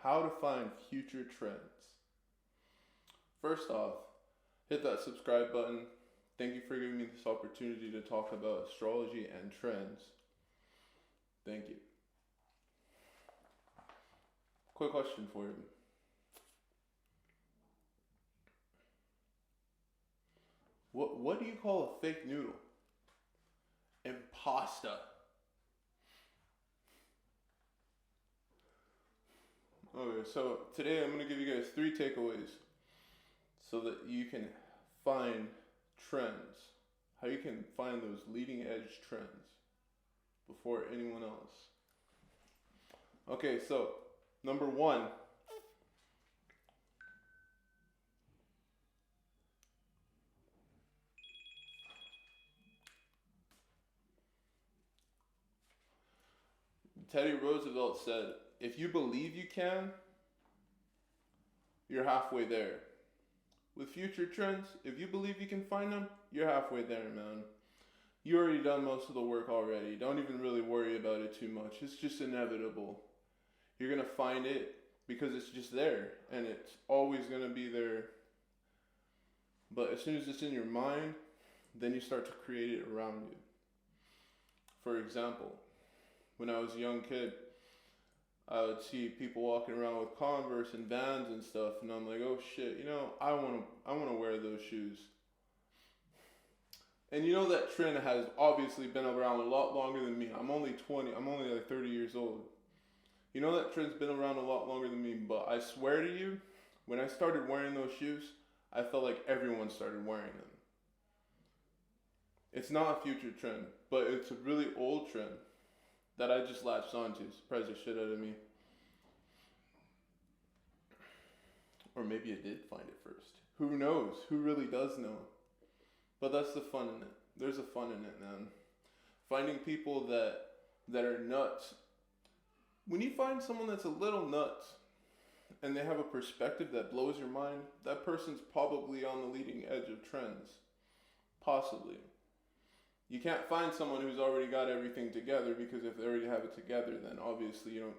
how to find future trends. First off, hit that subscribe button. Thank you for giving me this opportunity to talk about astrology and trends. Thank you. Quick question for you. What do you call a fake noodle? Impasta. Okay, so today I'm going to give you guys 3 takeaways so that you can find trends. How you can find those leading edge trends before anyone else. Okay, so number 1. Teddy Roosevelt said, if you believe you can, you're halfway there. With future trends, if you believe you can find them, you're halfway there, man. You already done most of the work already. Don't even really worry about it too much. It's just inevitable. You're going to find it because it's just there, and it's always going to be there. But as soon as it's in your mind, then you start to create it around you. For example, when I was a young kid, I would see people walking around with Converse and Vans and stuff, and I'm like, oh shit, I want to wear those shoes. And that trend has obviously been around a lot longer than me. I'm only 20, I'm only like 30 years old. That trend's been around a lot longer than me, but I swear to you, when I started wearing those shoes, I felt like everyone started wearing them. It's not a future trend, but it's a really old trend that I just latched onto. Surprised the shit out of me. Or maybe I did find it first. Who knows? Who really does know? But that's the fun in it. There's a fun in it, man. Finding people that are nuts. When you find someone that's a little nuts and they have a perspective that blows your mind, that person's probably on the leading edge of trends. Possibly. You can't find someone who's already got everything together, because if they already have it together, then obviously you don't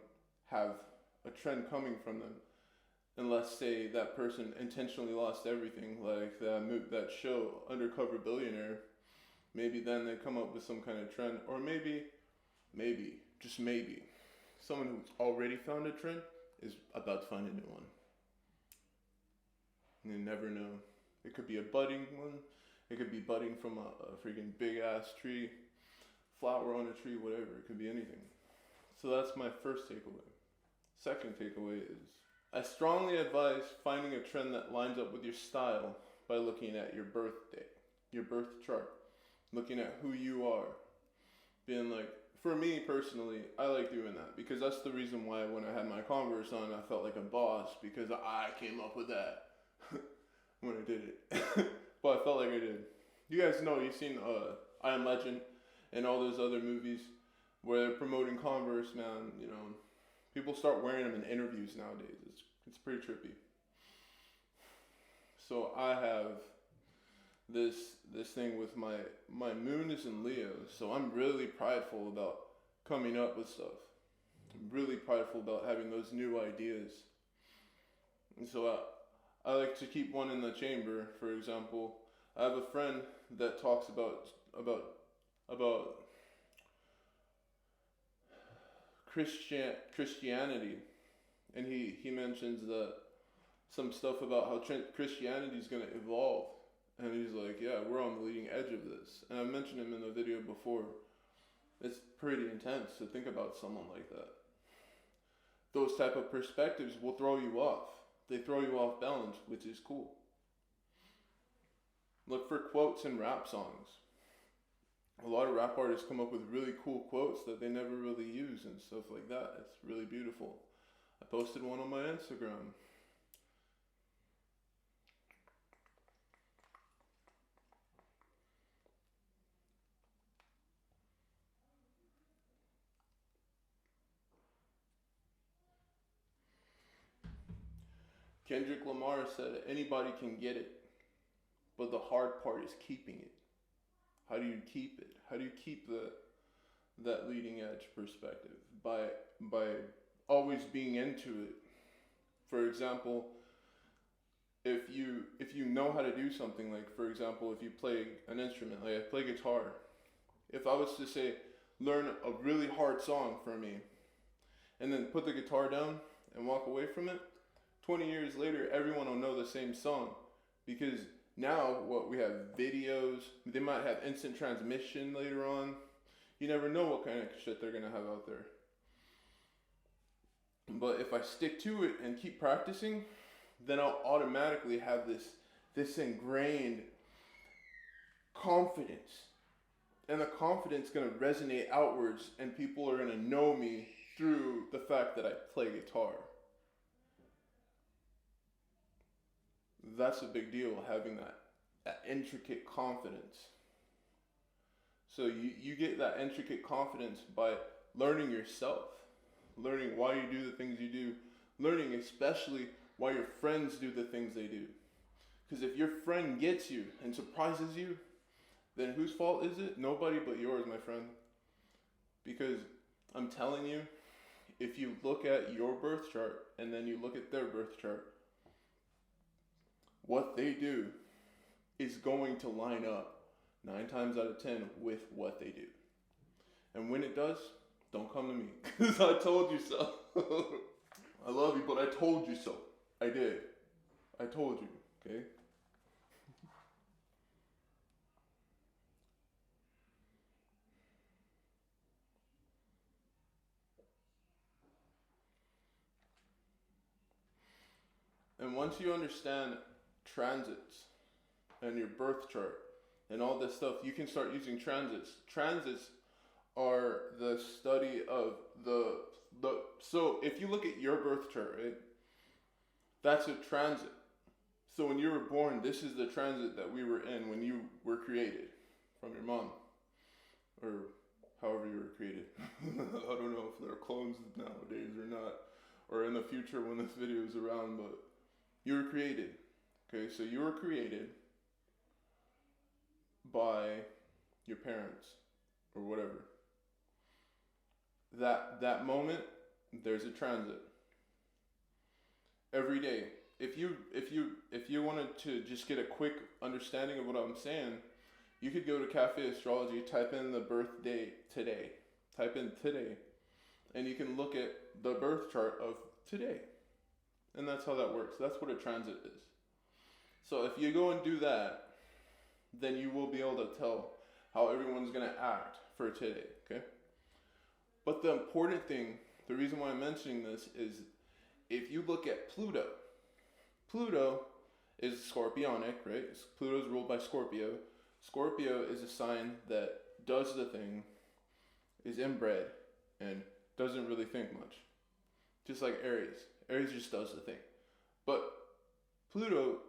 have a trend coming from them. Unless, say, that person intentionally lost everything, like that show, Undercover Billionaire. Maybe then they come up with some kind of trend. Or maybe, just maybe, someone who's already found a trend is about to find a new one. You never know. It could be a budding one. It could be budding from a freaking big ass tree, flower on a tree, whatever. It could be anything. So that's my first takeaway. Second takeaway is, I strongly advise finding a trend that lines up with your style by looking at your birthday, your birth chart, looking at who you are. Being like, for me personally, I like doing that because that's the reason why when I had my Converse on, I felt like a boss, because I came up with that when I did it. But I felt like I did. You guys know, you've seen I Am Legend and all those other movies where they're promoting Converse, man. People start wearing them in interviews nowadays. It's pretty trippy. So I have this thing with my moon is in Leo, so I'm really prideful about coming up with stuff. I'm really prideful about having those new ideas. And so I like to keep one in the chamber. For example, I have a friend that talks about Christianity, and he mentions that some stuff about how Christianity is going to evolve, and he's like, yeah, we're on the leading edge of this. And I mentioned him in the video before. It's pretty intense to think about someone like that. Those type of perspectives will throw you off. They throw you off balance, which is cool. Look for quotes in rap songs. A lot of rap artists come up with really cool quotes that they never really use and stuff like that. It's really beautiful. I posted one on my Instagram. Kendrick Lamar said, anybody can get it, but the hard part is keeping it. How do you keep it? How do you keep that leading edge perspective? By always being into it, For example, if you know how to do something, like for example, if you play an instrument, like I play guitar, if I was to say learn a really hard song for me and then put the guitar down and walk away from it, 20 years later everyone will know the same song, because now what we have videos, they might have instant transmission later on. You never know what kind of shit they're gonna have out there. But if I stick to it and keep practicing, then I'll automatically have this ingrained confidence. And the confidence is going to resonate outwards, and people are going to know me through the fact that I play guitar. That's a big deal, having that intricate confidence. So you get that intricate confidence by learning yourself, learning why you do the things you do, learning especially why your friends do the things they do. Because if your friend gets you and surprises you, then whose fault is it? Nobody but yours, my friend. Because I'm telling you, if you look at your birth chart and then you look at their birth chart, what they do is going to line up 9 times out of 10 with what they do. And when it does, don't come to me, because I told you so. I love you, but I told you so. I did. I told you, okay? And once you understand transits and your birth chart and all this stuff, you can start using transits. Transits are the study of the so if you look at your birth chart, right? That's a transit. So when you were born, this is the transit that we were in when you were created from your mom, or however you were created. I don't know if there are clones nowadays or not, or in the future when this video is around, but you were created. Okay, so you were created by your parents or whatever. That moment, there's a transit. Every day. If you wanted to just get a quick understanding of what I'm saying, you could go to Cafe Astrology, type in the birth date today. Type in today, and you can look at the birth chart of today. And that's how that works. That's what a transit is. So if you go and do that, then you will be able to tell how everyone's going to act for today, okay? But the important thing, the reason why I'm mentioning this is, if you look at Pluto, Pluto is scorpionic, right? Pluto is ruled by Scorpio. Scorpio is a sign that does the thing, is inbred, and doesn't really think much. Just like Aries. Aries just does the thing. But Pluto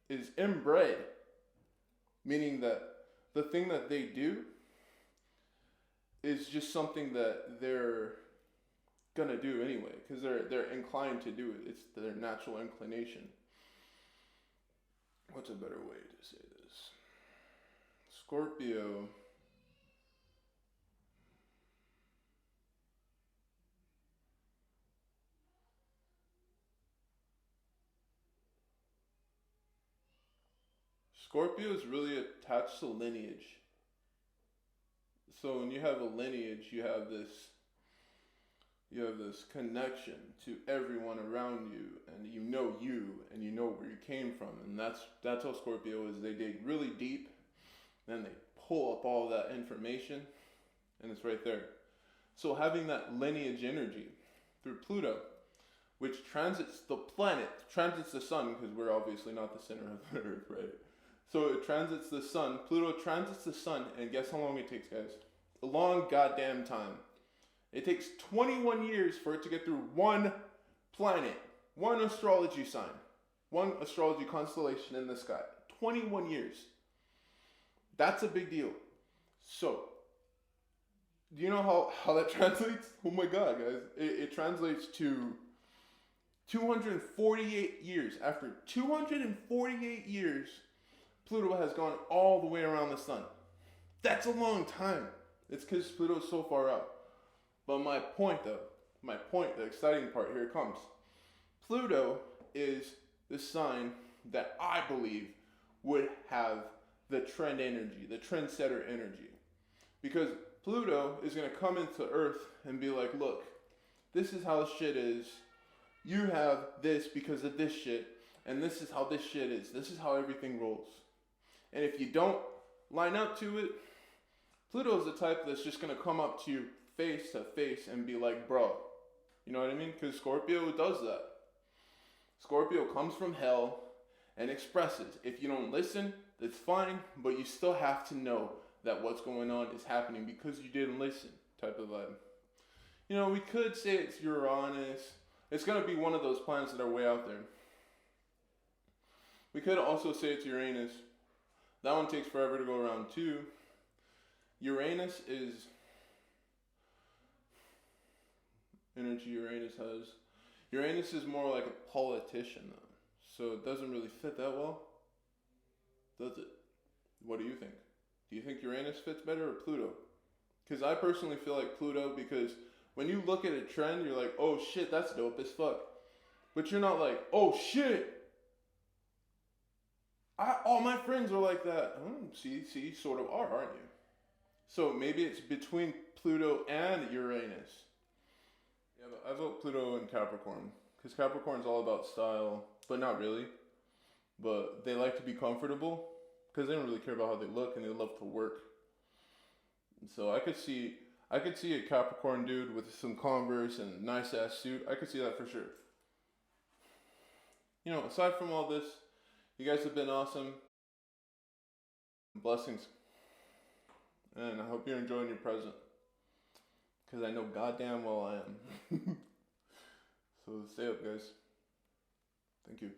is inbred, meaning that the thing that they do is just something that they're gonna do anyway, because they're inclined to do it. It's their natural inclination. What's a better way to say this? Scorpio is really attached to lineage. So when you have a lineage, you have this connection to everyone around you, and you know where you came from, and that's how Scorpio is. They dig really deep, then they pull up all that information, and it's right there. So having that lineage energy through Pluto, which transits the planet, transits the sun, because we're obviously not the center of the earth, right? So it transits the sun. Pluto transits the sun, and guess how long it takes, guys? A long goddamn time. It takes 21 years for it to get through one planet, one astrology sign, one astrology constellation in the sky. 21 years. That's a big deal. So, do you know how that translates? Oh my god, guys. It translates to 248 years. After 248 years, Pluto has gone all the way around the sun. That's a long time. It's because Pluto's so far out. But my point, the exciting part, here it comes. Pluto is the sign that I believe would have the trend energy, the trendsetter energy. Because Pluto is going to come into Earth and be like, look, this is how shit is. You have this because of this shit, and this is how this shit is. This is how everything rolls. And if you don't line up to it, Pluto is the type that's just going to come up to you face to face and be like, bro. You know what I mean? Because Scorpio does that. Scorpio comes from hell and expresses. If you don't listen, that's fine, but you still have to know that what's going on is happening because you didn't listen, type of vibe. You know, we could say it's Uranus. It's going to be one of those planets that are way out there. We could also say it's Uranus. That one takes forever to go around too. Uranus is energy Uranus has. Uranus is more like a politician though. So it doesn't really fit that well. Does it? What do you think? Do you think Uranus fits better or Pluto? Because I personally feel like Pluto, because when you look at a trend, you're like, oh shit, that's dope as fuck. But you're not like, oh shit, all my friends are like that. See, sort of are, aren't you? So maybe it's between Pluto and Uranus. Yeah, but I vote Pluto and Capricorn. Because Capricorn's all about style, but not really. But they like to be comfortable. Because they don't really care about how they look and they love to work. And so I could see a Capricorn dude with some Converse and a nice ass suit. I could see that for sure. You know, aside from all this, you guys have been awesome. Blessings. And I hope you're enjoying your present. Because I know goddamn well I am. So stay up, guys. Thank you.